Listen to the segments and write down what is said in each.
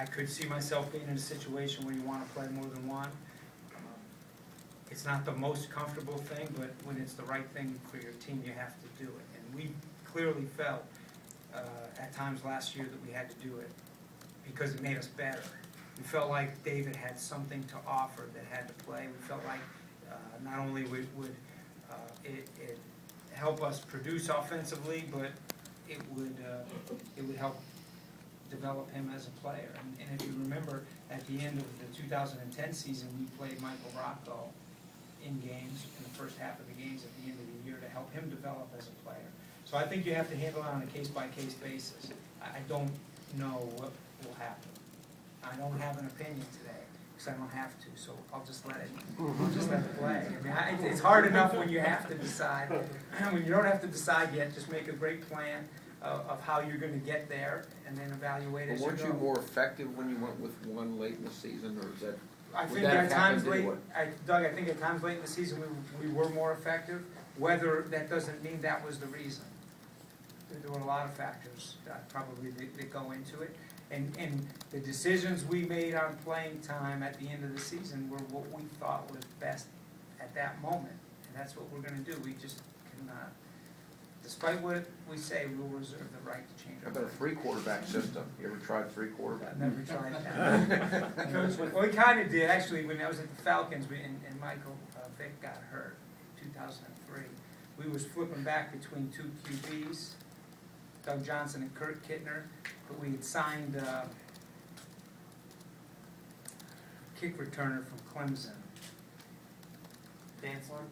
I could see myself being in a situation where you want to play more than one. It's not the most comfortable thing, but when it's the right thing for your team, you have to do it. And we clearly felt at times last year that we had to do it because it made us better. We felt like David had something to offer that had to play. We felt like not only would it help us produce offensively, but it would help develop him as a player. And if you remember, at the end of the 2010 season, we played Michael Rocco in games, in the first half of the games at the end of the year to help him develop as a player. So I think you have to handle it on a case-by-case basis. I don't know what will happen. I don't have an opinion today because I don't have to, so I'll just let it play. I mean, it's hard enough when you have to decide. When you don't have to decide yet, just make a great plan of how you're going to get there and then evaluate as you go. Weren't you more effective when you went with one late in the season, or is that? I think at times late, Doug, I think at times late in the season we were more effective. Whether that doesn't mean that was the reason. There were a lot of factors probably that go into it. And the decisions we made on playing time at the end of the season were what we thought was best at that moment. And that's what we're going to do. We just cannot, despite what we say, we'll reserve the right to change. How about a 3-quarterback system? You ever tried 3 quarterbacks? I've never tried that. Well, we kind of did, actually, when I was at the Falcons and Michael Vick got hurt in 2003. We was flipping back between 2 QBs, Doug Johnson and Kurt Kittner, but we had signed a kick returner from Clemson.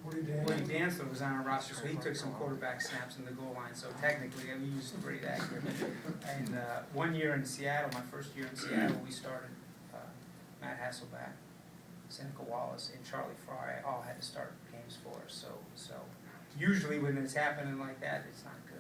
Woody Dantzler was on our roster, so he took some quarterback snaps in the goal line, so technically we used 3 that year. And 1 year in Seattle, my first year in Seattle, we started Matt Hasselbeck, Seneca Wallace, and Charlie Fry all had to start games for us. So usually when it's happening like that, it's not good.